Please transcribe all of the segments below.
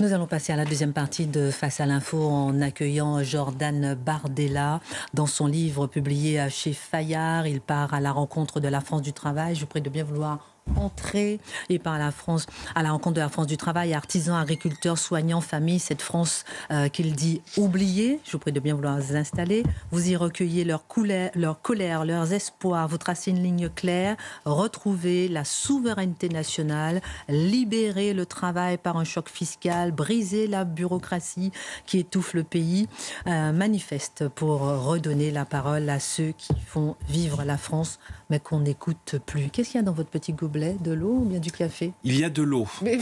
Nous allons passer à la deuxième partie de Face à l'info en accueillant Jordan Bardella. Dans son livre publié chez Fayard, il part à la rencontre de la France du travail. Je vous prie de bien vouloir entrer. Il part à la rencontre de la France du travail, artisans, agriculteurs, soignants, familles, cette France qu'il dit oubliée. Je vous prie de bien vouloir vous installer. Vous y recueillez leur colère, leurs espoirs. Vous tracez une ligne claire. Retrouvez la souveraineté nationale, libérer le travail par un choc fiscal, briser la bureaucratie qui étouffe le pays. Manifeste pour redonner la parole à ceux qui font vivre la France, mais qu'on n'écoute plus. Qu'est-ce qu'il y a dans votre petit gobelet? De l'eau ou bien du café? Il y a de l'eau. Mais...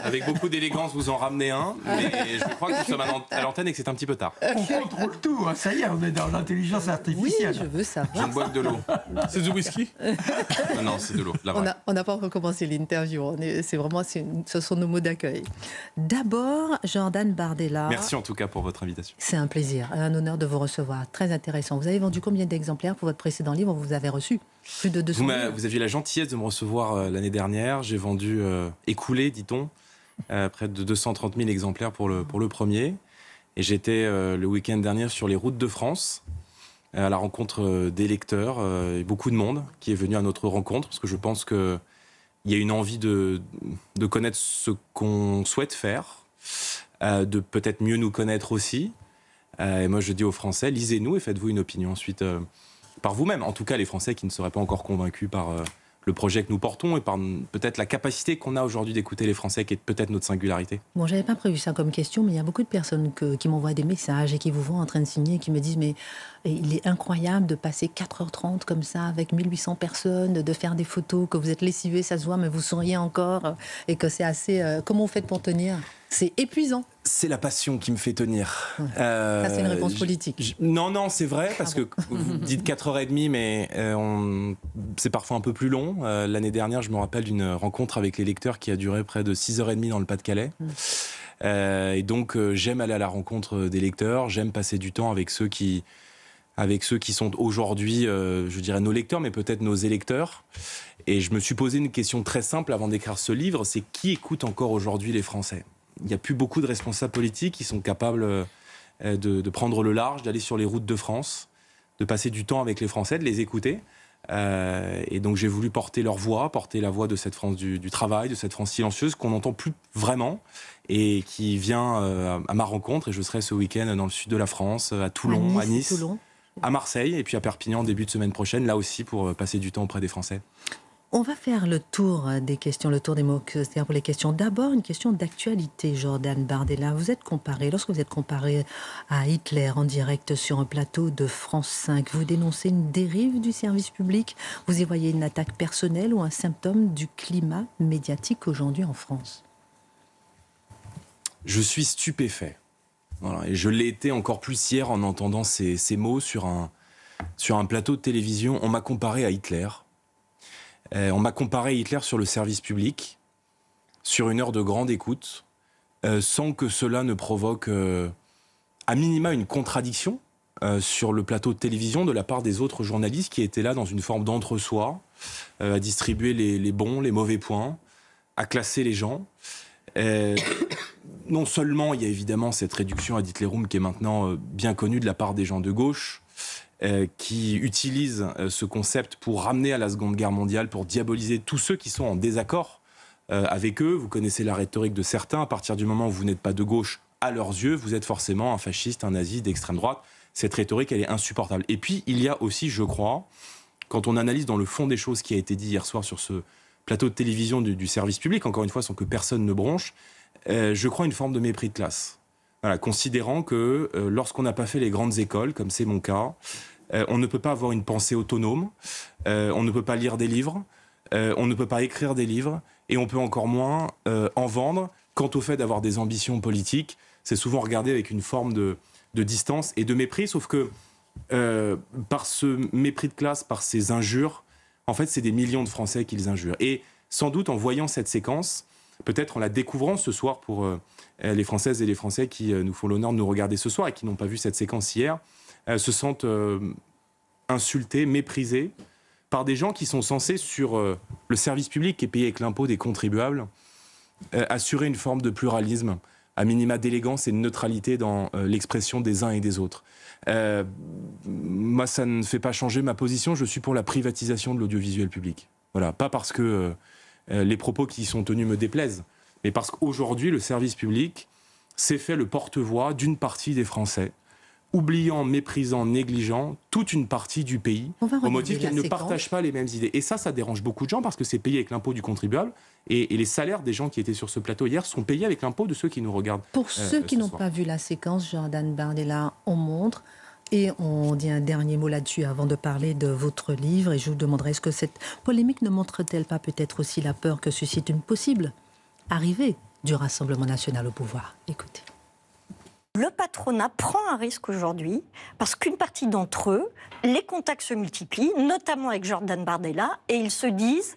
avec beaucoup d'élégance, vous en ramenez un. Mais je crois que nous sommes à l'antenne et que c'est un petit peu tard. On contrôle tout, hein. Ça y est, on est dans l'intelligence Oui, artificielle. je veux Je savoir. ne bois que de l'eau. C'est du whisky? Non, c'est de l'eau. La vraie. On n'a pas recommencé l'interview. Ce sont nos mots d'accueil. D'abord, Jordan Bardella. Merci en tout cas pour votre invitation. C'est un plaisir, un honneur de vous recevoir. Très intéressant. Vous avez vendu combien d'exemplaires pour votre précédent livre? Vous avez reçu plus de 200 000. Vous aviez la gentillesse de me recevoir l'année dernière. J'ai vendu, écoulé, dit-on, près de 230 000 exemplaires pour le premier. Et j'étais le week-end dernier sur les routes de France, à la rencontre des lecteurs et beaucoup de monde qui est venu à notre rencontre, parce que je pense qu'il y a une envie de connaître ce qu'on souhaite faire, de peut-être mieux nous connaître aussi. Et moi, je dis aux Français, lisez-nous et faites-vous une opinion ensuite par vous-même. En tout cas, les Français qui ne seraient pas encore convaincus par le projet que nous portons et par peut-être la capacité qu'on a aujourd'hui d'écouter les Français, qui est peut-être notre singularité. Bon, j'avais pas prévu ça comme question, mais il y a beaucoup de personnes qui m'envoient des messages et qui vous voient en train de signer, qui me disent mais il est incroyable de passer 4h30 comme ça avec 1800 personnes, de faire des photos, que vous êtes lessivé, ça se voit, mais vous souriez encore et que c'est assez... comment vous faites pour tenir? C'est épuisant. C'est la passion qui me fait tenir. Ça, c'est une réponse politique. Non, c'est vrai, parce que vous dites 4h30, mais c'est parfois un peu plus long. L'année dernière, je me rappelle d'une rencontre avec les lecteurs qui a duré près de 6h30 dans le Pas-de-Calais. Et donc, j'aime aller à la rencontre des lecteurs, j'aime passer du temps avec ceux qui sont aujourd'hui, je dirais nos lecteurs, mais peut-être nos électeurs. Et je me suis posé une question très simple avant d'écrire ce livre, c'est qui écoute encore aujourd'hui les Français? Il n'y a plus beaucoup de responsables politiques qui sont capables de prendre le large, d'aller sur les routes de France, de passer du temps avec les Français, de les écouter. Et donc j'ai voulu porter leur voix, porter la voix de cette France du travail, de cette France silencieuse qu'on n'entend plus vraiment et qui vient à ma rencontre. Et je serai ce week-end dans le sud de la France, à Toulon, à Nice, Toulon. à Marseille et puis à Perpignan début de semaine prochaine, là aussi pour passer du temps auprès des Français. On va faire le tour des questions, le tour des mots, c'est-à-dire pour les questions. D'abord, une question d'actualité, Jordan Bardella. Lorsque vous êtes comparé à Hitler en direct sur un plateau de France 5, vous dénoncez une dérive du service public? Vous y voyez une attaque personnelle ou un symptôme du climat médiatique aujourd'hui en France? Je suis stupéfait. Voilà, et je l'ai été encore plus hier en entendant ces mots sur un plateau de télévision. On m'a comparé à Hitler. On m'a comparé Hitler sur le service public, sur une heure de grande écoute, sans que cela ne provoque à minima une contradiction sur le plateau de télévision de la part des autres journalistes qui étaient là dans une forme d'entre-soi, à distribuer les bons, les mauvais points, à classer les gens. Non seulement il y a évidemment cette réduction ad Hitlerum qui est maintenant bien connue de la part des gens de gauche, qui utilisent ce concept pour ramener à la Seconde Guerre mondiale, pour diaboliser tous ceux qui sont en désaccord avec eux. Vous connaissez la rhétorique de certains. À partir du moment où vous n'êtes pas de gauche, à leurs yeux, vous êtes forcément un fasciste, un nazi d'extrême droite. Cette rhétorique, elle est insupportable. Et puis, il y a aussi, je crois, quand on analyse dans le fond des choses qui a été dit hier soir sur ce plateau de télévision du service public, encore une fois, sans que personne ne bronche, je crois une forme de mépris de classe. Voilà, considérant que lorsqu'on n'a pas fait les grandes écoles, comme c'est mon cas, on ne peut pas avoir une pensée autonome, on ne peut pas lire des livres, on ne peut pas écrire des livres, et on peut encore moins en vendre. Quant au fait d'avoir des ambitions politiques, c'est souvent regardé avec une forme de distance et de mépris, sauf que par ce mépris de classe, par ces injures, en fait, c'est des millions de Français qui les injurent. Et sans doute, en voyant cette séquence, peut-être en la découvrant ce soir pour les Françaises et les Français qui nous font l'honneur de nous regarder ce soir et qui n'ont pas vu cette séquence hier, se sentent insultés, méprisés par des gens qui sont censés, sur le service public qui est payé avec l'impôt des contribuables, assurer une forme de pluralisme, à minima d'élégance et de neutralité dans l'expression des uns et des autres. Moi, ça ne fait pas changer ma position. Je suis pour la privatisation de l'audiovisuel public. Voilà, pas parce que les propos qui y sont tenus me déplaisent, mais parce qu'aujourd'hui, le service public s'est fait le porte-voix d'une partie des Français, oubliant, méprisant, négligeant toute une partie du pays, au motif qu'elle ne partage pas les mêmes idées. Et ça dérange beaucoup de gens, parce que c'est payé avec l'impôt du contribuable, et les salaires des gens qui étaient sur ce plateau hier sont payés avec l'impôt de ceux qui nous regardent. Pour ceux qui n'ont pas vu la séquence, Jordan Bardella, on montre, et on dit un dernier mot là-dessus avant de parler de votre livre, et je vous demanderai, est-ce que cette polémique ne montre-t-elle pas peut-être aussi la peur que suscite une possible arrivée du Rassemblement national au pouvoir? Écoutez. Le patronat prend un risque aujourd'hui parce qu'une partie d'entre eux, les contacts se multiplient, notamment avec Jordan Bardella, et ils se disent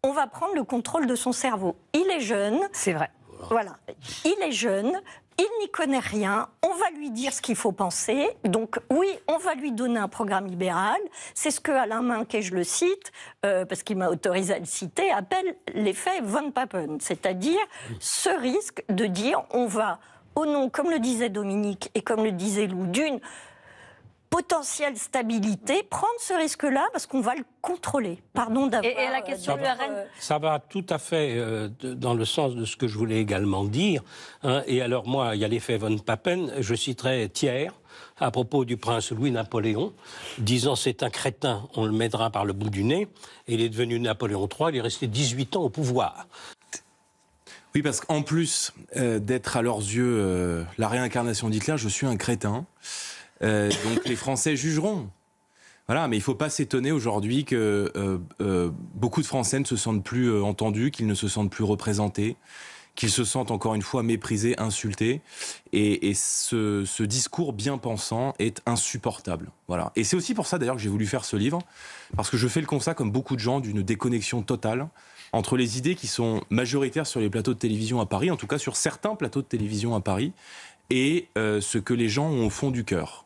on va prendre le contrôle de son cerveau. Il est jeune. C'est vrai. Voilà. Il est jeune, il n'y connaît rien, on va lui dire ce qu'il faut penser. Donc oui, on va lui donner un programme libéral. C'est ce que Alain Minquet, je le cite, parce qu'il m'a autorisé à le citer, appelle l'effet Von Papen. C'est-à-dire ce risque de dire on va, au nom, comme le disait Dominique et comme le disait Lou, d'une potentielle stabilité, prendre ce risque-là parce qu'on va le contrôler. Pardon d'avoir... Et la question de la reine... Ça va tout à fait dans le sens de ce que je voulais également dire. Hein. Et alors moi, il y a l'effet Von Papen. Je citerai Thiers à propos du prince Louis-Napoléon, disant c'est un crétin, on le mettra par le bout du nez. Et il est devenu Napoléon III, il est resté 18 ans au pouvoir. Oui, parce qu'en plus d'être à leurs yeux la réincarnation d'Hitler, je suis un crétin. Donc les Français jugeront. Voilà, mais il ne faut pas s'étonner aujourd'hui que beaucoup de Français ne se sentent plus entendus, qu'ils ne se sentent plus représentés, qu'ils se sentent encore une fois méprisés, insultés. Et ce discours bien pensant est insupportable. Voilà. Et c'est aussi pour ça d'ailleurs que j'ai voulu faire ce livre, parce que je fais le constat, comme beaucoup de gens, d'une déconnexion totale entre les idées qui sont majoritaires sur les plateaux de télévision à Paris, en tout cas sur certains plateaux de télévision à Paris, et ce que les gens ont au fond du cœur.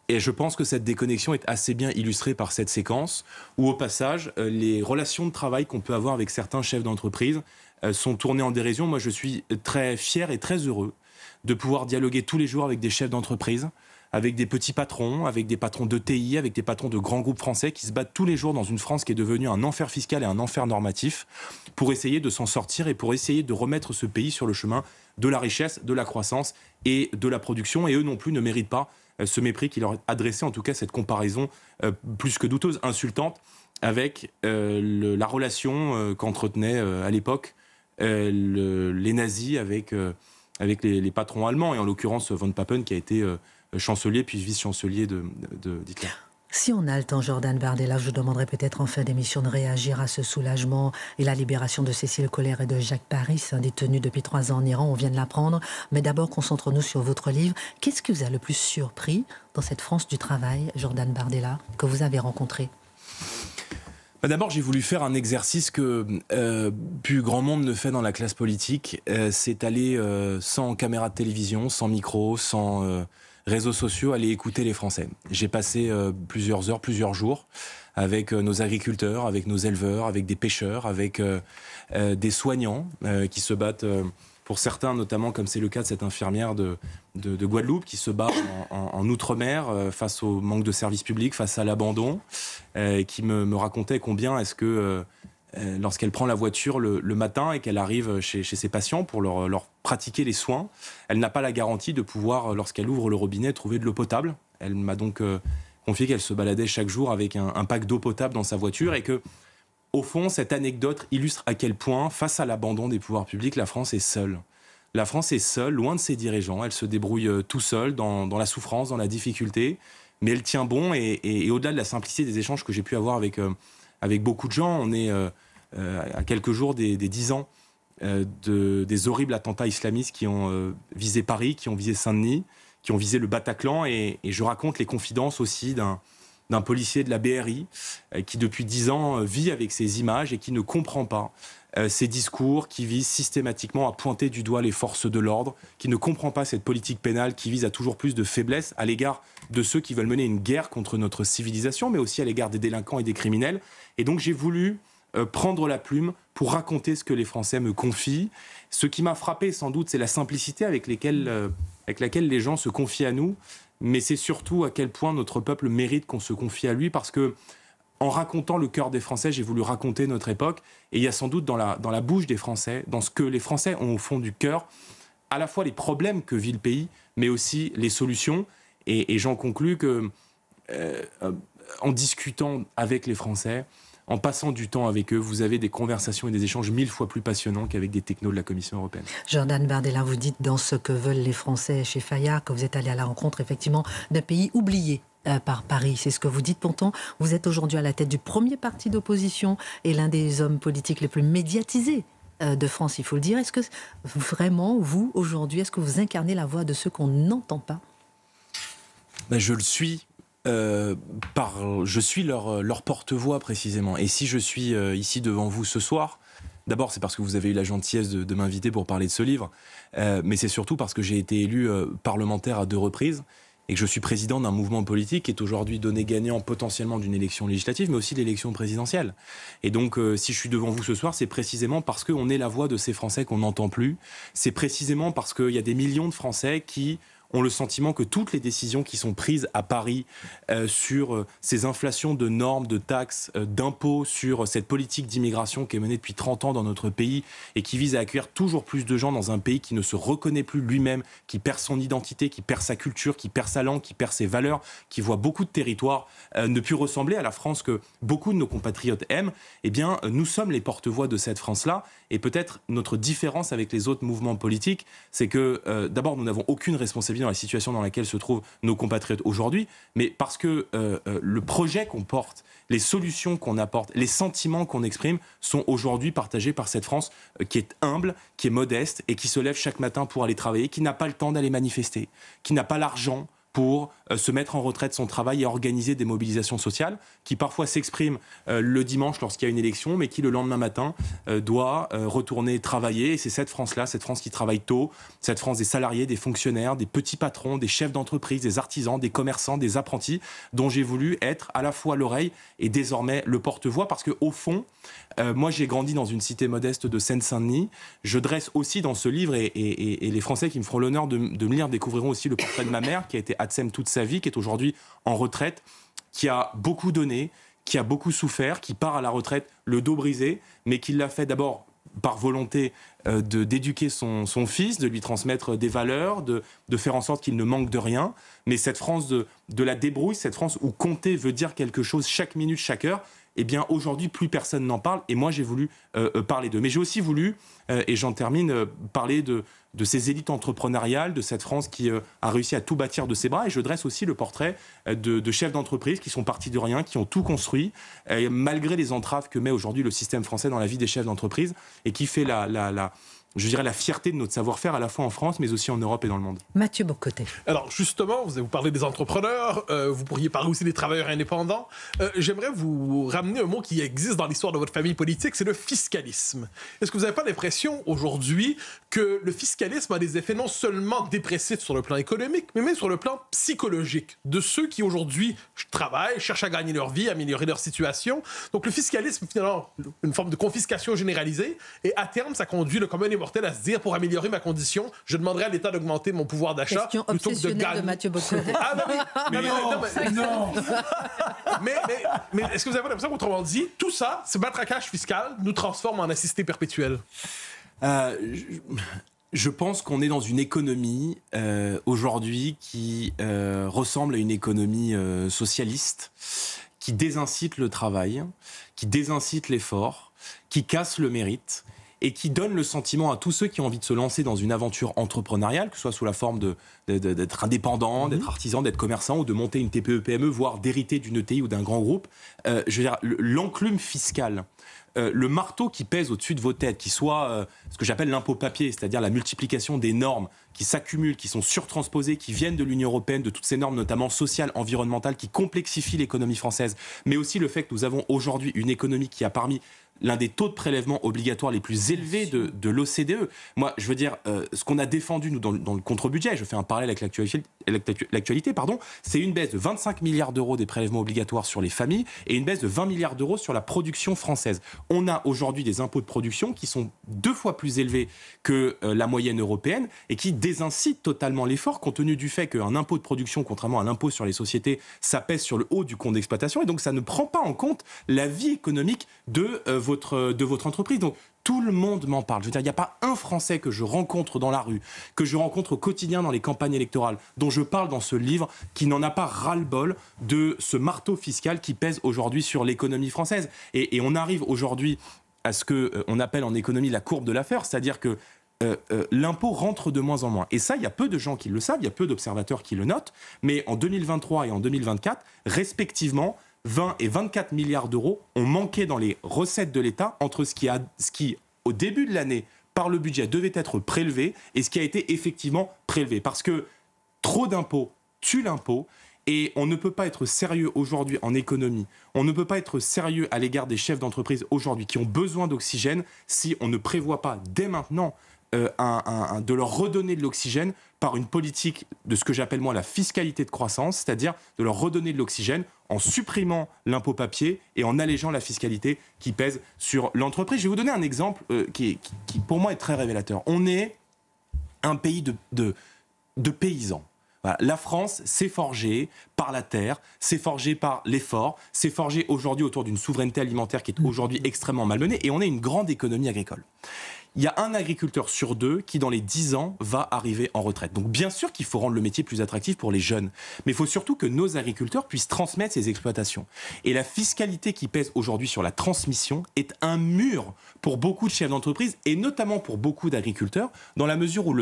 Et je pense que cette déconnexion est assez bien illustrée par cette séquence, où au passage, les relations de travail qu'on peut avoir avec certains chefs d'entreprise sont tournées en dérision. Moi, je suis très fier et très heureux de pouvoir dialoguer tous les jours avec des chefs d'entreprise, avec des petits patrons, avec des patrons d'ETI, avec des patrons de grands groupes français qui se battent tous les jours dans une France qui est devenue un enfer fiscal et un enfer normatif, pour essayer de s'en sortir et pour essayer de remettre ce pays sur le chemin de la richesse, de la croissance et de la production. Et eux non plus ne méritent pas ce mépris qui leur est adressé, en tout cas cette comparaison plus que douteuse, insultante, avec la relation qu'entretenaient à l'époque les nazis avec les patrons allemands, et en l'occurrence Von Papen qui a été chancelier puis vice-chancelier d'Hitler. Si on a le temps, Jordan Bardella, je vous demanderai peut-être en fin d'émission de réagir à ce soulagement et la libération de Cécile Collère et de Jacques Paris, détenus depuis 3 ans en Iran, on vient de l'apprendre. Mais d'abord, concentrons-nous sur votre livre. Qu'est-ce qui vous a le plus surpris dans cette France du travail, Jordan Bardella, que vous avez rencontré ? D'abord, j'ai voulu faire un exercice que plus grand monde ne fait dans la classe politique. C'est aller sans caméra de télévision, sans micro, sans réseaux sociaux, aller écouter les Français. J'ai passé plusieurs heures, plusieurs jours avec nos agriculteurs, avec nos éleveurs, avec des pêcheurs, avec des soignants qui se battent pour certains, notamment comme c'est le cas de cette infirmière de Guadeloupe qui se bat en Outre-mer face au manque de services publics, face à l'abandon, qui me racontait combien est-ce que lorsqu'elle prend la voiture le matin et qu'elle arrive chez ses patients pour leur pratiquer les soins, elle n'a pas la garantie de pouvoir, lorsqu'elle ouvre le robinet, trouver de l'eau potable. Elle m'a donc confié qu'elle se baladait chaque jour avec un pack d'eau potable dans sa voiture, et que, au fond, cette anecdote illustre à quel point, face à l'abandon des pouvoirs publics, la France est seule. La France est seule, loin de ses dirigeants. Elle se débrouille tout seule, dans la souffrance, dans la difficulté, mais elle tient bon, et au-delà de la simplicité des échanges que j'ai pu avoir avec beaucoup de gens, on est à quelques jours des 10 ans des horribles attentats islamistes qui ont visé Paris, qui ont visé Saint-Denis, qui ont visé le Bataclan, et je raconte les confidences aussi d'un policier de la BRI qui depuis 10 ans vit avec ces images et qui ne comprend pas ces discours qui visent systématiquement à pointer du doigt les forces de l'ordre, qui ne comprend pas cette politique pénale qui vise à toujours plus de faiblesse à l'égard de ceux qui veulent mener une guerre contre notre civilisation, mais aussi à l'égard des délinquants et des criminels. Et donc j'ai voulu prendre la plume pour raconter ce que les Français me confient. Ce qui m'a frappé, sans doute, c'est la simplicité avec laquelle les gens se confient à nous, mais c'est surtout à quel point notre peuple mérite qu'on se confie à lui, parce que en racontant le cœur des Français, j'ai voulu raconter notre époque, et il y a sans doute dans la bouche des Français, dans ce que les Français ont au fond du cœur, à la fois les problèmes que vit le pays, mais aussi les solutions. Et j'en conclus que, en discutant avec les Français, en passant du temps avec eux, vous avez des conversations et des échanges 1000 fois plus passionnants qu'avec des technos de la Commission européenne. Jordan Bardella, vous dites dans Ce que veulent les Français chez Fayard que vous êtes allé à la rencontre effectivement d'un pays oublié par Paris. C'est ce que vous dites. Pourtant, vous êtes aujourd'hui à la tête du premier parti d'opposition et l'un des hommes politiques les plus médiatisés de France, il faut le dire. Est-ce que vraiment, vous, aujourd'hui, est-ce que vous incarnez la voix de ceux qu'on n'entend pas ? Je le suis. Je suis leur porte-voix précisément. Et si je suis ici devant vous ce soir, d'abord c'est parce que vous avez eu la gentillesse de m'inviter pour parler de ce livre, mais c'est surtout parce que j'ai été élu parlementaire à 2 reprises et que je suis président d'un mouvement politique qui est aujourd'hui donné gagnant potentiellement d'une élection législative, mais aussi de l'élection présidentielle. Et donc, si je suis devant vous ce soir, c'est précisément parce qu'on est la voix de ces Français qu'on n'entend plus. C'est précisément parce qu'il y a des millions de Français qui ont le sentiment que toutes les décisions qui sont prises à Paris sur ces inflations de normes, de taxes, d'impôts, sur cette politique d'immigration qui est menée depuis 30 ans dans notre pays et qui vise à accueillir toujours plus de gens dans un pays qui ne se reconnaît plus lui-même, qui perd son identité, qui perd sa culture, qui perd sa langue, qui perd ses valeurs, qui voit beaucoup de territoires ne plus ressembler à la France que beaucoup de nos compatriotes aiment, eh bien, nous sommes les porte-voix de cette France-là. Et peut-être notre différence avec les autres mouvements politiques, c'est que d'abord, nous n'avons aucune responsabilité dans la situation dans laquelle se trouvent nos compatriotes aujourd'hui, mais parce que le projet qu'on porte, les solutions qu'on apporte, les sentiments qu'on exprime sont aujourd'hui partagés par cette France qui est humble, qui est modeste et qui se lève chaque matin pour aller travailler, qui n'a pas le temps d'aller manifester, qui n'a pas l'argent pour se mettre en retrait de son travail et organiser des mobilisations sociales, qui parfois s'expriment le dimanche lorsqu'il y a une élection, mais qui le lendemain matin doit retourner travailler. Et c'est cette France-là, cette France qui travaille tôt, cette France des salariés, des fonctionnaires, des petits patrons, des chefs d'entreprise, des artisans, des commerçants, des apprentis, dont j'ai voulu être à la fois l'oreille et désormais le porte-voix, parce qu'au fond, moi j'ai grandi dans une cité modeste de Seine-Saint-Denis. Je dresse aussi dans ce livre, et les Français qui me feront l'honneur de me lire découvriront aussi le portrait de ma mère, qui a été ATSEM toute sa vie, qui est aujourd'hui en retraite, qui a beaucoup donné, qui a beaucoup souffert, qui part à la retraite le dos brisé, mais qui l'a fait d'abord par volonté d'éduquer son fils, de lui transmettre des valeurs, de faire en sorte qu'il ne manque de rien. Mais cette France de la débrouille, cette France où compter veut dire quelque chose chaque minute, chaque heure, eh bien aujourd'hui plus personne n'en parle, et moi j'ai voulu parler d'eux. Mais j'ai aussi voulu, et j'en termine, parler de ces élites entrepreneuriales, de cette France qui a réussi à tout bâtir de ses bras, et je dresse aussi le portrait de chefs d'entreprise qui sont partis de rien, qui ont tout construit, malgré les entraves que met aujourd'hui le système français dans la vie des chefs d'entreprise, et qui fait je dirais la fierté de notre savoir-faire à la fois en France, mais aussi en Europe et dans le monde. Mathieu Bocoté. Alors justement, vous parlez des entrepreneurs, vous pourriez parler aussi des travailleurs indépendants. J'aimerais vous ramener un mot qui existe dans l'histoire de votre famille politique, c'est le fiscalisme. Est-ce que vous n'avez pas l'impression aujourd'hui que le fiscalisme a des effets non seulement dépressifs sur le plan économique, mais même sur le plan psychologique de ceux qui aujourd'hui travaillent, cherchent à gagner leur vie, à améliorer leur situation? Donc le fiscalisme, finalement, une forme de confiscation généralisée, et à terme, ça conduit le commun des mortels à se dire, pour améliorer ma condition, je demanderai à l'État d'augmenter mon pouvoir d'achat. Question obsessionnelle de Mathieu Bocoté. Ah non, mais est-ce que vous avez l'impression qu'autrement dit, tout ça, ce matraquage fiscal nous transforme en assisté perpétuel? Je pense qu'on est dans une économie aujourd'hui qui ressemble à une économie socialiste, qui désincite le travail, qui désincite l'effort, qui casse le mérite, et qui donne le sentiment à tous ceux qui ont envie de se lancer dans une aventure entrepreneuriale, que ce soit sous la forme d'être indépendant, d'être artisan, d'être commerçant, ou de monter une TPE-PME, voire d'hériter d'une ETI ou d'un grand groupe. Je veux dire, l'enclume fiscale, le marteau qui pèse au-dessus de vos têtes, qui soit ce que j'appelle l'impôt papier, c'est-à-dire la multiplication des normes qui s'accumulent, qui sont surtransposées, qui viennent de l'Union européenne, de toutes ces normes notamment sociales, environnementales, qui complexifient l'économie française, mais aussi le fait que nous avons aujourd'hui une économie qui a parmi l'un des taux de prélèvement obligatoires les plus élevés de l'OCDE. Moi, je veux dire, ce qu'on a défendu, nous, dans le contre-budget, je fais un parallèle avec l'actualité, c'est une baisse de 25 milliards d'euros des prélèvements obligatoires sur les familles et une baisse de 20 milliards d'euros sur la production française. On a aujourd'hui des impôts de production qui sont 2 fois plus élevés que la moyenne européenne et qui désincitent totalement l'effort, compte tenu du fait qu'un impôt de production, contrairement à l'impôt sur les sociétés, ça pèse sur le haut du compte d'exploitation et donc ça ne prend pas en compte la vie économique de votre entreprise. Donc, tout le monde m'en parle. Je veux dire, il n'y a pas un Français que je rencontre dans la rue, que je rencontre au quotidien dans les campagnes électorales, dont je parle dans ce livre, qui n'en a pas ras-le-bol de ce marteau fiscal qui pèse aujourd'hui sur l'économie française. Et on arrive aujourd'hui à ce qu'on appelle en économie la courbe de l'affaire, c'est-à-dire que l'impôt rentre de moins en moins. Et ça, il y a peu de gens qui le savent, il y a peu d'observateurs qui le notent, mais en 2023 et en 2024, respectivement, 20 et 24 milliards d'euros ont manqué dans les recettes de l'État entre ce qui, au début de l'année, par le budget, devait être prélevé et ce qui a été effectivement prélevé. Parce que trop d'impôts tue l'impôt et on ne peut pas être sérieux aujourd'hui en économie. On ne peut pas être sérieux à l'égard des chefs d'entreprise aujourd'hui qui ont besoin d'oxygène si on ne prévoit pas dès maintenant de leur redonner de l'oxygène par une politique de ce que j'appelle moi la fiscalité de croissance, c'est-à-dire de leur redonner de l'oxygène en supprimant l'impôt papier et en allégeant la fiscalité qui pèse sur l'entreprise. Je vais vous donner un exemple qui pour moi est très révélateur. On est un pays de paysans. Voilà. La France s'est forgée par la terre, s'est forgée par l'effort, s'est forgée aujourd'hui autour d'une souveraineté alimentaire qui est aujourd'hui extrêmement malmenée et on est une grande économie agricole. Il y a un agriculteur sur 2 qui, dans les 10 ans, va arriver en retraite. Donc, bien sûr qu'il faut rendre le métier plus attractif pour les jeunes. Mais il faut surtout que nos agriculteurs puissent transmettre ces exploitations. Et la fiscalité qui pèse aujourd'hui sur la transmission est un mur pour beaucoup de chefs d'entreprise et notamment pour beaucoup d'agriculteurs, dans la mesure où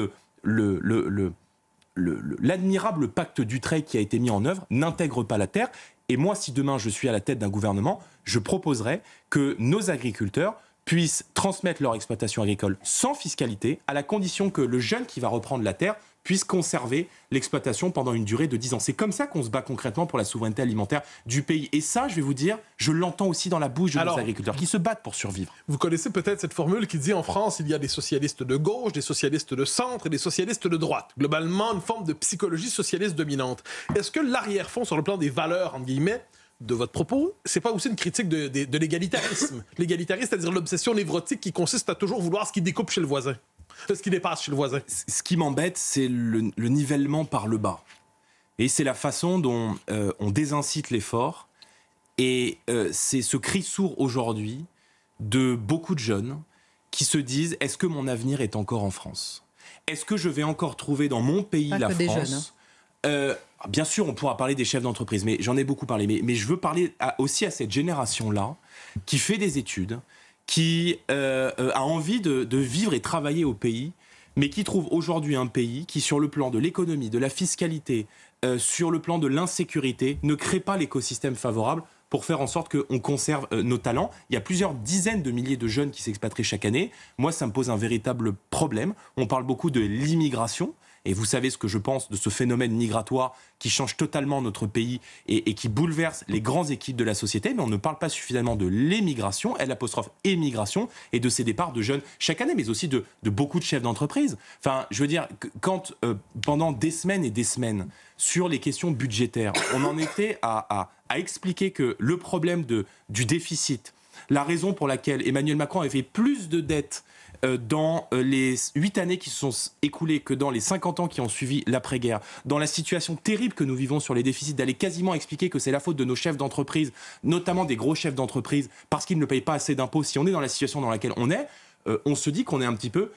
l'admirable pacte d'Utrecht qui a été mis en œuvre n'intègre pas la terre. Et moi, si demain je suis à la tête d'un gouvernement, je proposerai que nos agriculteurs puissent transmettre leur exploitation agricole sans fiscalité, à la condition que le jeune qui va reprendre la terre puisse conserver l'exploitation pendant une durée de 10 ans. C'est comme ça qu'on se bat concrètement pour la souveraineté alimentaire du pays. Et ça, je vais vous dire, je l'entends aussi dans la bouche de nos agriculteurs qui se battent pour survivre. Vous connaissez peut-être cette formule qui dit en France, il y a des socialistes de gauche, des socialistes de centre et des socialistes de droite. Globalement, une forme de psychologie socialiste dominante. Est-ce que l'arrière-fond sur le plan des valeurs, entre guillemets, de votre propos, c'est pas aussi une critique de l'égalitarisme? L'égalitarisme, c'est-à-dire l'obsession névrotique qui consiste à toujours vouloir ce qui découpe chez le voisin, ce qui dépasse chez le voisin. Ce qui m'embête, c'est le nivellement par le bas. Et c'est la façon dont on désincite l'effort. Et c'est ce cri sourd aujourd'hui de beaucoup de jeunes qui se disent « Est-ce que mon avenir est encore en France ? Est-ce que je vais encore trouver dans mon pays, la France ?» Bien sûr, on pourra parler des chefs d'entreprise, mais j'en ai beaucoup parlé. Mais je veux parler aussi à cette génération-là qui fait des études, qui a envie de vivre et travailler au pays, mais qui trouve aujourd'hui un pays qui, sur le plan de l'économie, de la fiscalité, sur le plan de l'insécurité, ne crée pas l'écosystème favorable pour faire en sorte qu'on conserve nos talents. Il y a plusieurs dizaines de milliers de jeunes qui s'expatrient chaque année. Moi, ça me pose un véritable problème. On parle beaucoup de l'immigration. Et vous savez ce que je pense de ce phénomène migratoire qui change totalement notre pays et qui bouleverse les grands équilibres de la société. Mais on ne parle pas suffisamment de l'émigration, émigration, et de ces départs de jeunes chaque année, mais aussi de beaucoup de chefs d'entreprise. Enfin, je veux dire, quand pendant des semaines et des semaines, sur les questions budgétaires, on en était à expliquer que le problème du déficit, la raison pour laquelle Emmanuel Macron avait fait plus de dettes dans les 8 années qui se sont écoulées que dans les 50 ans qui ont suivi l'après-guerre, dans la situation terrible que nous vivons sur les déficits, d'aller quasiment expliquer que c'est la faute de nos chefs d'entreprise, notamment des gros chefs d'entreprise, parce qu'ils ne payent pas assez d'impôts. Si on est dans la situation dans laquelle on est, on se dit qu'on est un petit peu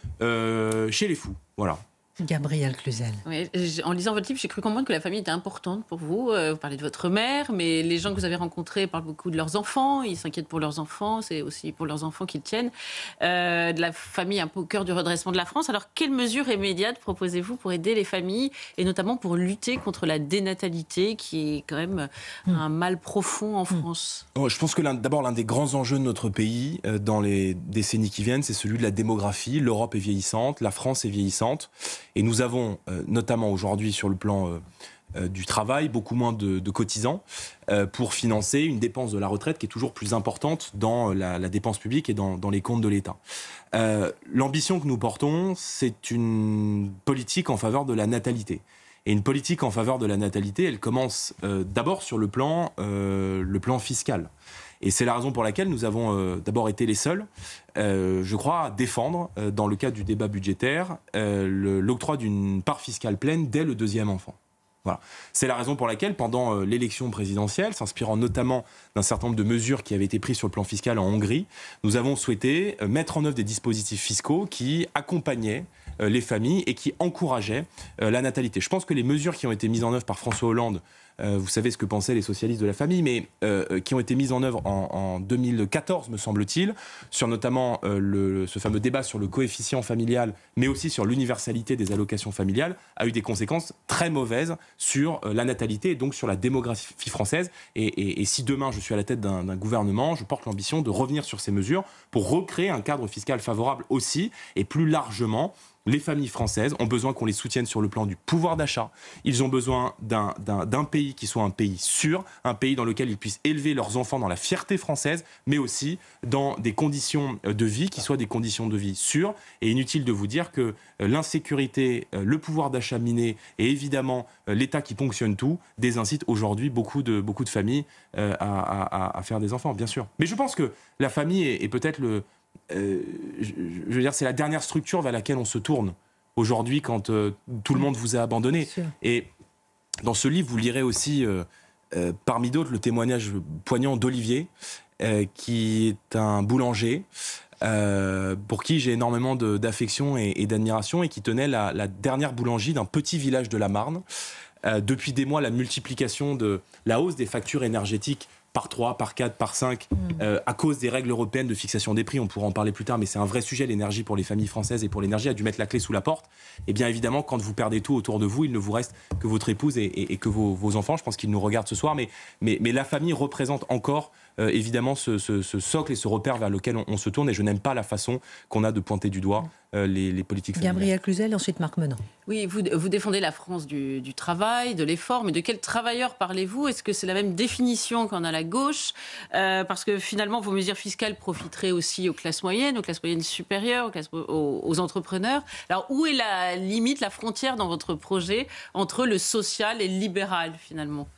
chez les fous. Voilà. Gabrielle Cluzel. Oui, en lisant votre livre, j'ai cru comprendre que la famille était importante pour vous. Vous parlez de votre mère, mais les gens que vous avez rencontrés parlent beaucoup de leurs enfants. Ils s'inquiètent pour leurs enfants. C'est aussi pour leurs enfants qu'ils tiennent. De la famille un peu au cœur du redressement de la France. Alors, quelles mesures immédiates proposez-vous pour aider les familles et notamment pour lutter contre la dénatalité qui est quand même un mal profond en France? Je pense que d'abord, l'un des grands enjeux de notre pays dans les décennies qui viennent, c'est celui de la démographie. L'Europe est vieillissante, la France est vieillissante. Et nous avons, notamment aujourd'hui sur le plan du travail, beaucoup moins de cotisants pour financer une dépense de la retraite qui est toujours plus importante dans la dépense publique et dans les comptes de l'État. L'ambition que nous portons, c'est une politique en faveur de la natalité. Et une politique en faveur de la natalité, elle commence d'abord sur le plan fiscal. Et c'est la raison pour laquelle nous avons d'abord été les seuls, je crois, à défendre, dans le cadre du débat budgétaire, l'octroi d'une part fiscale pleine dès le 2e enfant. Voilà. C'est la raison pour laquelle, pendant l'élection présidentielle, s'inspirant notamment d'un certain nombre de mesures qui avaient été prises sur le plan fiscal en Hongrie, nous avons souhaité mettre en œuvre des dispositifs fiscaux qui accompagnaient les familles et qui encourageaient la natalité. Je pense que les mesures qui ont été mises en œuvre par François Hollande, vous savez ce que pensaient les socialistes de la famille, mais qui ont été mises en œuvre en 2014, me semble-t-il, sur notamment ce fameux débat sur le coefficient familial, mais aussi sur l'universalité des allocations familiales, a eu des conséquences très mauvaises sur la natalité et donc sur la démographie française. Et si demain je suis à la tête d'un gouvernement, je porte l'ambition de revenir sur ces mesures pour recréer un cadre fiscal favorable aussi, et plus largement, les familles françaises ont besoin qu'on les soutienne sur le plan du pouvoir d'achat. Ils ont besoin d'un pays qui soit un pays sûr, un pays dans lequel ils puissent élever leurs enfants dans la fierté française, mais aussi dans des conditions de vie qui soient des conditions de vie sûres. Et inutile de vous dire que l'insécurité, le pouvoir d'achat miné et évidemment l'État qui ponctionne tout désincitent aujourd'hui beaucoup de familles à faire des enfants, bien sûr. Mais je pense que la famille est peut-être je veux dire, c'est la dernière structure vers laquelle on se tourne aujourd'hui quand tout le monde vous a abandonné. Et dans ce livre, vous lirez aussi, parmi d'autres, le témoignage poignant d'Olivier, qui est un boulanger, pour qui j'ai énormément d'affection et d'admiration, et qui tenait la dernière boulangerie d'un petit village de la Marne. Depuis des mois, la multiplication de la hausse des factures énergétiques par 3, par 4, par 5, à cause des règles européennes de fixation des prix. On pourra en parler plus tard, mais c'est un vrai sujet, l'énergie pour les familles françaises et pour l'énergie, a dû mettre la clé sous la porte. Et bien évidemment, quand vous perdez tout autour de vous, il ne vous reste que votre épouse et que vos enfants. Je pense qu'ils nous regardent ce soir, mais la famille représente encore évidemment ce socle et ce repère vers lequel on se tourne, et je n'aime pas la façon qu'on a de pointer du doigt les politiques familiales. Gabriel Cluzel, ensuite Marc Menant. Oui, vous défendez la France du travail, de l'effort, mais de quels travailleurs parlez-vous? Est-ce que c'est la même définition qu'en a la gauche? Parce que finalement, vos mesures fiscales profiteraient aussi aux classes moyennes supérieures, aux entrepreneurs. Alors, où est la limite, la frontière dans votre projet entre le social et le libéral, finalement?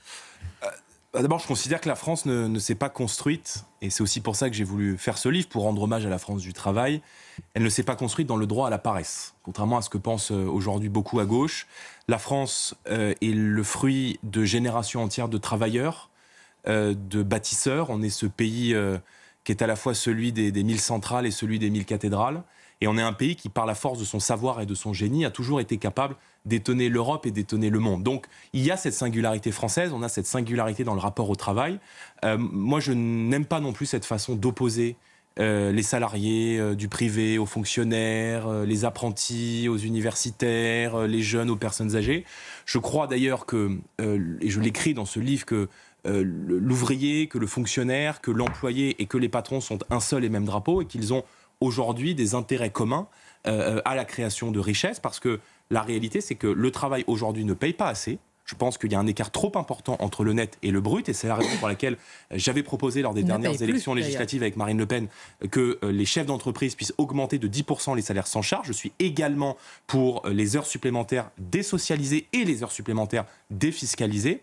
D'abord, je considère que la France ne s'est pas construite, et c'est aussi pour ça que j'ai voulu faire ce livre, pour rendre hommage à la France du travail. Elle ne s'est pas construite dans le droit à la paresse, contrairement à ce que pensent aujourd'hui beaucoup à gauche. La France est le fruit de générations entières de travailleurs, de bâtisseurs. On est ce pays qui est à la fois celui des 1000 centrales et celui des 1000 cathédrales. Et on est un pays qui, par la force de son savoir et de son génie, a toujours été capable d'étonner l'Europe et d'étonner le monde. Donc, il y a cette singularité française, on a cette singularité dans le rapport au travail. Moi, je n'aime pas non plus cette façon d'opposer les salariés du privé aux fonctionnaires, les apprentis aux universitaires, les jeunes aux personnes âgées. Je crois d'ailleurs que, et je l'écris dans ce livre, que l'ouvrier, que le fonctionnaire, que l'employé et que les patrons sont un seul et même drapeau, et qu'ils ont aujourd'hui des intérêts communs à la création de richesses, parce que la réalité, c'est que le travail aujourd'hui ne paye pas assez. Je pense qu'il y a un écart trop important entre le net et le brut, et c'est la raison pour laquelle j'avais proposé lors des dernières élections législatives avec Marine Le Pen que les chefs d'entreprise puissent augmenter de 10% les salaires sans charge. Je suis également pour les heures supplémentaires désocialisées et les heures supplémentaires défiscalisées.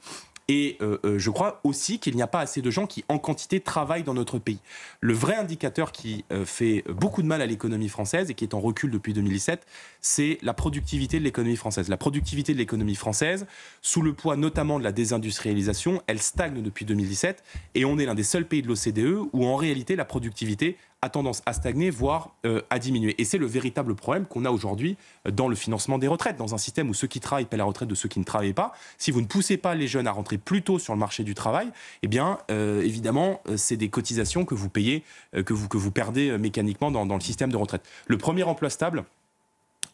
Et je crois aussi qu'il n'y a pas assez de gens qui, en quantité, travaillent dans notre pays. Le vrai indicateur qui fait beaucoup de mal à l'économie française et qui est en recul depuis 2017, c'est la productivité de l'économie française. La productivité de l'économie française, sous le poids notamment de la désindustrialisation, elle stagne depuis 2017. Et on est l'un des seuls pays de l'OCDE où, en réalité, la productivité a tendance à stagner, voire à diminuer. Et c'est le véritable problème qu'on a aujourd'hui dans le financement des retraites. Dans un système où ceux qui travaillent paient la retraite de ceux qui ne travaillent pas, si vous ne poussez pas les jeunes à rentrer plus tôt sur le marché du travail, eh bien, évidemment, c'est des cotisations que vous payez, que vous perdez mécaniquement dans le système de retraite. Le premier emploi stable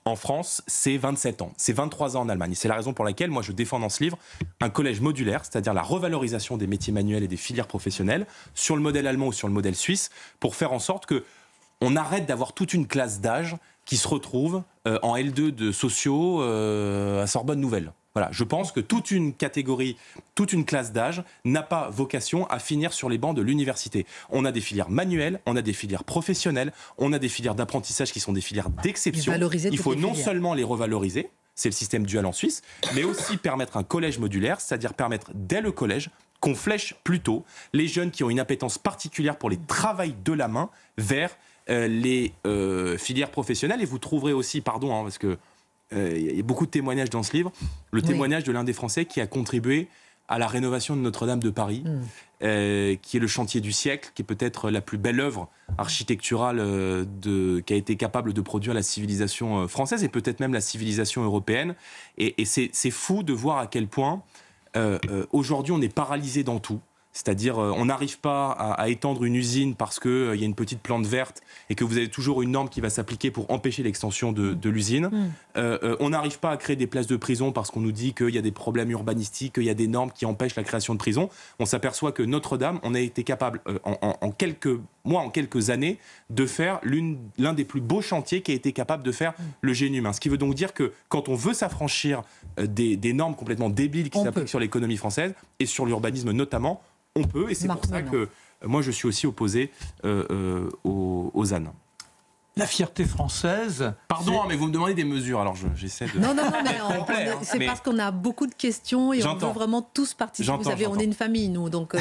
en France, c'est 27 ans. C'est 23 ans en Allemagne. C'est la raison pour laquelle moi je défends dans ce livre un collège modulaire, c'est-à-dire la revalorisation des métiers manuels et des filières professionnelles sur le modèle allemand ou sur le modèle suisse, pour faire en sorte qu'on arrête d'avoir toute une classe d'âge qui se retrouve en L2 de sociaux à Sorbonne Nouvelle. Voilà, je pense que toute une catégorie, toute une classe d'âge n'a pas vocation à finir sur les bancs de l'université. On a des filières manuelles, on a des filières professionnelles, on a des filières d'apprentissage qui sont des filières d'exception. Il faut non seulement les revaloriser, c'est le système dual en Suisse, mais aussi permettre un collège modulaire, c'est-à-dire permettre dès le collège qu'on flèche plutôt les jeunes qui ont une appétence particulière pour les travails de la main vers les filières professionnelles. Et vous trouverez aussi, parce que il y a beaucoup de témoignages dans ce livre, le témoignage de l'un des Français qui a contribué à la rénovation de Notre-Dame de Paris, qui est le chantier du siècle, qui est peut-être la plus belle œuvre architecturale qui a été capable de produire la civilisation française et peut-être même la civilisation européenne. Et c'est fou de voir à quel point aujourd'hui on est paralysé dans tout. C'est-à-dire, on n'arrive pas à étendre une usine parce qu'il y a une petite plante verte et que vous avez toujours une norme qui va s'appliquer pour empêcher l'extension de l'usine. On n'arrive pas à créer des places de prison parce qu'on nous dit qu'il y a des problèmes urbanistiques, qu'il y a des normes qui empêchent la création de prisons. On s'aperçoit que Notre-Dame, on a été capable, en quelques mois, en quelques années, de faire l'un des plus beaux chantiers qui a été capable de faire le génie humain. Ce qui veut donc dire que quand on veut s'affranchir des normes complètement débiles qui s'appliquent sur l'économie française et sur l'urbanisme notamment, on peut, et c'est pour ça que moi je suis aussi opposé aux ZAN. La fierté française... Pardon, mais vous me demandez des mesures, alors j'essaie de... Non, mais c'est parce qu'on a beaucoup de questions et on veut vraiment tous participer. Vous savez, on est une famille, nous, donc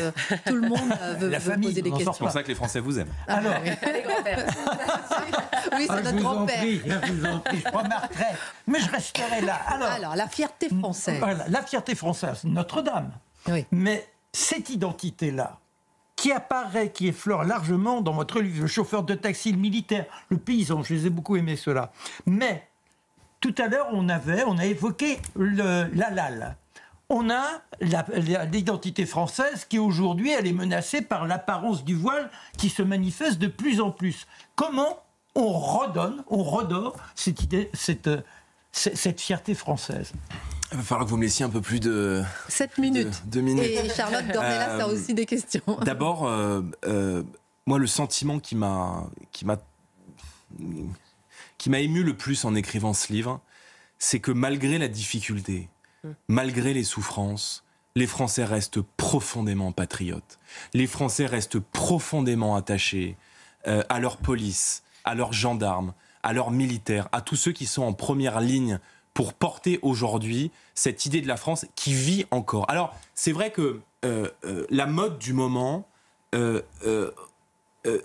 tout le monde veut poser des questions. C'est pour ça que les Français vous aiment. Alors, oui, c'est notre grand-père. Je vous en prie, je prends ma retraite. Mais je resterai là. Alors, la fierté française. Voilà, la fierté française, Notre-Dame. Oui. Mais cette identité-là, qui apparaît, qui effleure largement dans votre livre, le chauffeur de taxi, le militaire, le paysan, je les ai beaucoup aimés ceux-là. Mais tout à l'heure, on a évoqué l'halal. On a l'identité française qui aujourd'hui, elle est menacée par l'apparence du voile qui se manifeste de plus en plus. Comment on redore cette idée, cette fierté française? Il va falloir que vous me laissiez un peu plus de... 7 minutes. 2 minutes. Et Charlotte Dornelas a aussi des questions. D'abord, moi, le sentiment qui m'a ému le plus en écrivant ce livre, c'est que malgré la difficulté, malgré les souffrances, les Français restent profondément patriotes. Les Français restent profondément attachés à leur police, à leurs gendarmes, à leurs militaires, à tous ceux qui sont en première ligne pour porter aujourd'hui cette idée de la France qui vit encore. Alors, c'est vrai que la mode du moment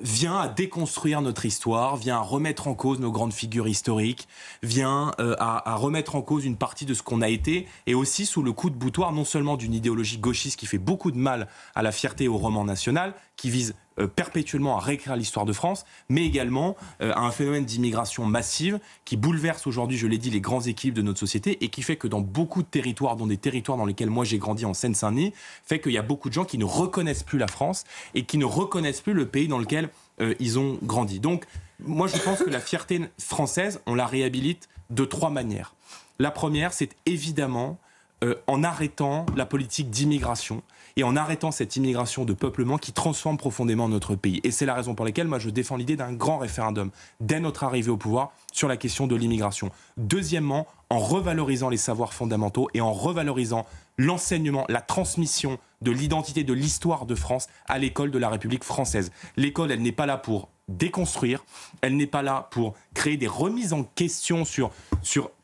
vient à déconstruire notre histoire, vient à remettre en cause nos grandes figures historiques, vient à remettre en cause une partie de ce qu'on a été, et aussi sous le coup de boutoir non seulement d'une idéologie gauchiste qui fait beaucoup de mal à la fierté et au roman national, qui vise perpétuellement à réécrire l'histoire de France, mais également à un phénomène d'immigration massive qui bouleverse aujourd'hui, je l'ai dit, les grands équilibres de notre société et qui fait que dans beaucoup de territoires, dont des territoires dans lesquels moi j'ai grandi en Seine-Saint-Denis, fait qu'il y a beaucoup de gens qui ne reconnaissent plus la France et qui ne reconnaissent plus le pays dans lequel ils ont grandi. Donc, moi je pense que la fierté française, on la réhabilite de 3 manières. La première, c'est évidemment en arrêtant la politique d'immigration et en arrêtant cette immigration de peuplement qui transforme profondément notre pays. Et c'est la raison pour laquelle moi je défends l'idée d'un grand référendum dès notre arrivée au pouvoir sur la question de l'immigration. Deuxièmement, en revalorisant les savoirs fondamentaux et en revalorisant l'enseignement, la transmission de l'identité, de l'histoire de France à l'école de la République française. L'école, elle n'est pas là pour déconstruire, elle n'est pas là pour créer des remises en question sur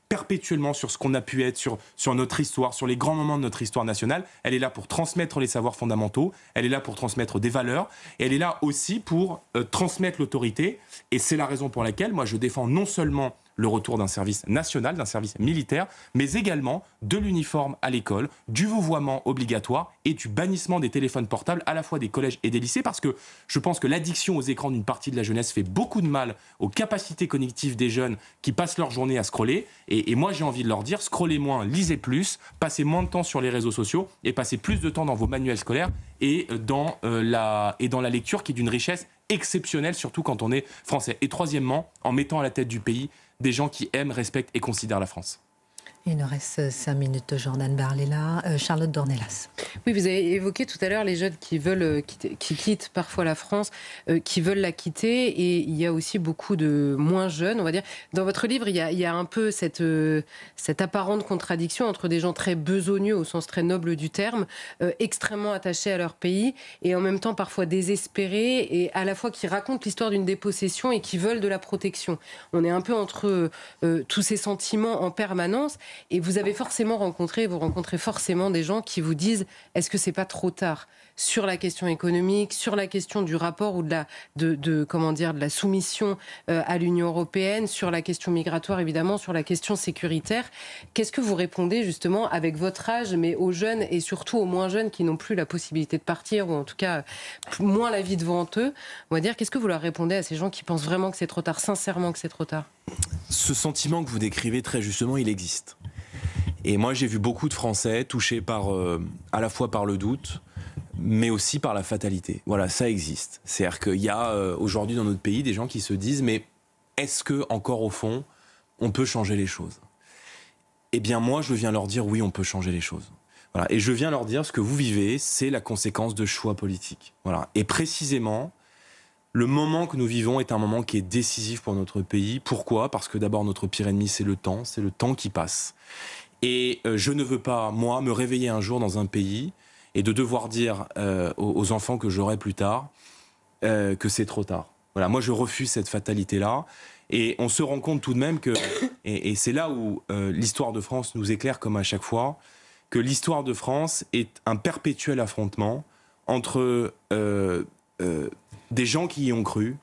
perpétuellement sur ce qu'on a pu être, sur notre histoire, sur les grands moments de notre histoire nationale. Elle est là pour transmettre les savoirs fondamentaux, elle est là pour transmettre des valeurs, et elle est là aussi pour transmettre l'autorité. Et c'est la raison pour laquelle moi je défends non seulement le retour d'un service national, d'un service militaire, mais également de l'uniforme à l'école, du vouvoiement obligatoire et du bannissement des téléphones portables à la fois des collèges et des lycées, parce que je pense que l'addiction aux écrans d'une partie de la jeunesse fait beaucoup de mal aux capacités cognitives des jeunes qui passent leur journée à scroller. Et moi j'ai envie de leur dire, scrollez moins, lisez plus, passez moins de temps sur les réseaux sociaux et passez plus de temps dans vos manuels scolaires et dans la lecture qui est d'une richesse exceptionnelle, surtout quand on est français. Et troisièmement, en mettant à la tête du pays des gens qui aiment, respectent et considèrent la France. Il nous reste 5 minutes, Jordan Bardella. Charlotte Dornelas. Oui, vous avez évoqué tout à l'heure les jeunes qui veulent qui quittent parfois la France, qui veulent la quitter, et il y a aussi beaucoup de moins jeunes, on va dire. Dans votre livre, il y a un peu cette apparente contradiction entre des gens très besogneux au sens très noble du terme, extrêmement attachés à leur pays, et en même temps parfois désespérés, et à la fois qui racontent l'histoire d'une dépossession et qui veulent de la protection. On est un peu entre tous ces sentiments en permanence. Et vous rencontrez forcément des gens qui vous disent est-ce que c'est pas trop tard sur la question économique, sur la question du rapport ou de la soumission à l'Union européenne, sur la question migratoire évidemment, sur la question sécuritaire. Qu'est-ce que vous répondez justement avec votre âge, mais aux jeunes et surtout aux moins jeunes qui n'ont plus la possibilité de partir ou en tout cas moins la vie devant eux? On va dire, qu'est-ce que vous leur répondez à ces gens qui pensent vraiment que c'est trop tard, sincèrement que c'est trop tard? Ce sentiment que vous décrivez très justement, il existe. Et moi, j'ai vu beaucoup de Français touchés à la fois par le doute, mais aussi par la fatalité. Voilà, ça existe. C'est-à-dire qu'il y a aujourd'hui dans notre pays des gens qui se disent mais est-ce que encore au fond on peut changer les choses? Eh bien moi je viens leur dire oui, on peut changer les choses. Voilà, et je viens leur dire ce que vous vivez, c'est la conséquence de choix politiques. Voilà, et précisément le moment que nous vivons est un moment qui est décisif pour notre pays. Pourquoi? Parce que d'abord notre pire ennemi c'est le temps qui passe. Et je ne veux pas moi me réveiller un jour dans un pays et de devoir dire aux enfants que j'aurai plus tard que c'est trop tard. Voilà, moi je refuse cette fatalité-là. Et on se rend compte tout de même que, et c'est là où l'histoire de France nous éclaire comme à chaque fois, que l'histoire de France est un perpétuel affrontement entre des gens qui y ont cru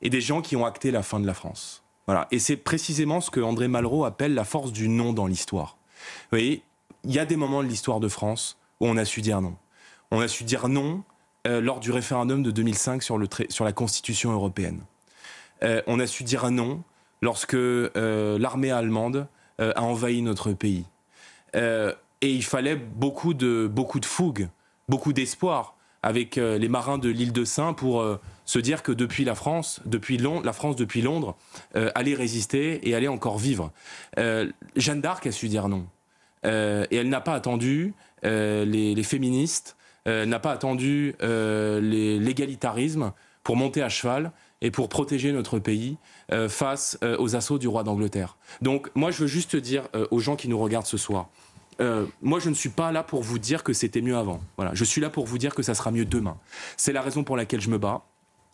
et des gens qui ont acté la fin de la France. Voilà. Et c'est précisément ce que André Malraux appelle la force du non dans l'histoire. Vous voyez, il y a des moments de l'histoire de France où on a su dire non. On a su dire non lors du référendum de 2005 sur la Constitution européenne. On a su dire non lorsque l'armée allemande a envahi notre pays. Et il fallait beaucoup de fougue, beaucoup d'espoir avec les marins de l'île de Sein pour se dire que depuis la France depuis Londres, allait résister et allait encore vivre. Jeanne d'Arc a su dire non. Et elle n'a pas attendu les féministes, elle n'a pas attendu l'égalitarisme pour monter à cheval et pour protéger notre pays face aux assauts du roi d'Angleterre. Donc moi je veux juste dire aux gens qui nous regardent ce soir, moi je ne suis pas là pour vous dire que c'était mieux avant. Voilà, je suis là pour vous dire que ça sera mieux demain. C'est la raison pour laquelle je me bats.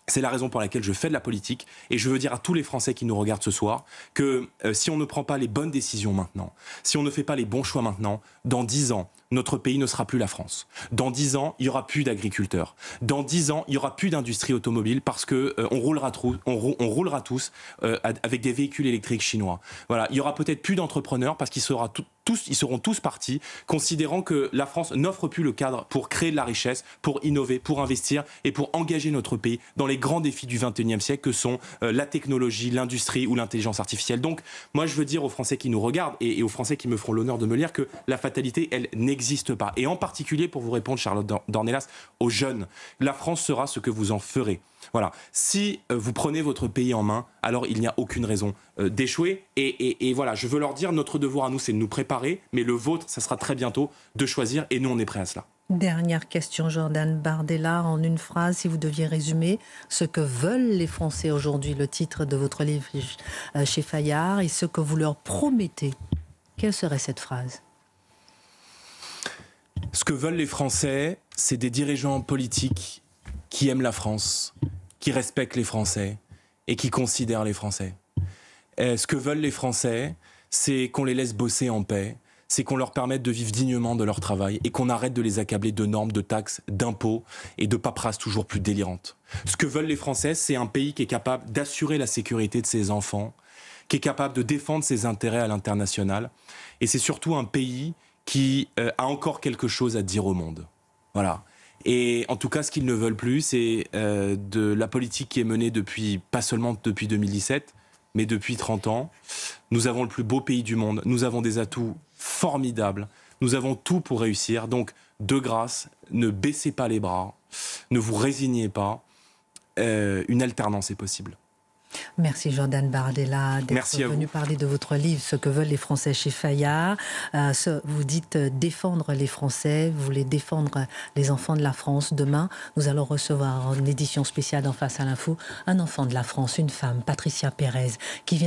C'est la raison pour laquelle je fais de la politique. Et je veux dire à tous les Français qui nous regardent ce soir que si on ne prend pas les bonnes décisions maintenant, si on ne fait pas les bons choix maintenant, dans 10 ans, notre pays ne sera plus la France. Dans 10 ans, il n'y aura plus d'agriculteurs. Dans 10 ans, il n'y aura plus d'industrie automobile parce que on roulera tous avec des véhicules électriques chinois. Voilà, il n'y aura peut-être plus d'entrepreneurs parce qu'ils seront tous partis, considérant que la France n'offre plus le cadre pour créer de la richesse, pour innover, pour investir et pour engager notre pays dans les grands défis du XXIe siècle que sont la technologie, l'industrie ou l'intelligence artificielle. Donc, moi, je veux dire aux Français qui nous regardent et aux Français qui me feront l'honneur de me lire que la fatalité, elle n'existe pas. Et en particulier, pour vous répondre, Charlotte Dornelas, aux jeunes, la France sera ce que vous en ferez. Voilà. Si vous prenez votre pays en main, alors il n'y a aucune raison d'échouer. Et voilà, je veux leur dire, notre devoir à nous, c'est de nous préparer, mais le vôtre, ça sera très bientôt de choisir, et nous, on est prêts à cela. Dernière question, Jordan Bardella, en une phrase, si vous deviez résumer ce que veulent les Français aujourd'hui, le titre de votre livre chez Fayard, et ce que vous leur promettez. Quelle serait cette phrase? Ce que veulent les Français, c'est des dirigeants politiques qui aiment la France, qui respectent les Français et qui considèrent les Français. Ce que veulent les Français, c'est qu'on les laisse bosser en paix, c'est qu'on leur permette de vivre dignement de leur travail et qu'on arrête de les accabler de normes, de taxes, d'impôts et de paperasses toujours plus délirantes. Ce que veulent les Français, c'est un pays qui est capable d'assurer la sécurité de ses enfants, qui est capable de défendre ses intérêts à l'international. Et c'est surtout un pays qui a encore quelque chose à dire au monde. Voilà. Et en tout cas, ce qu'ils ne veulent plus, c'est de la politique qui est menée pas seulement depuis 2017, mais depuis 30 ans. Nous avons le plus beau pays du monde, nous avons des atouts formidables, nous avons tout pour réussir. Donc, de grâce, ne baissez pas les bras, ne vous résignez pas, une alternance est possible. Merci Jordan Bardella d'être venu parler de votre livre « Ce que veulent les Français » chez Fayard. Vous dites défendre les Français, vous voulez défendre les enfants de la France. Demain, nous allons recevoir en édition spéciale d'En Face à l'info un enfant de la France, une femme, Patricia Pérez, qui vient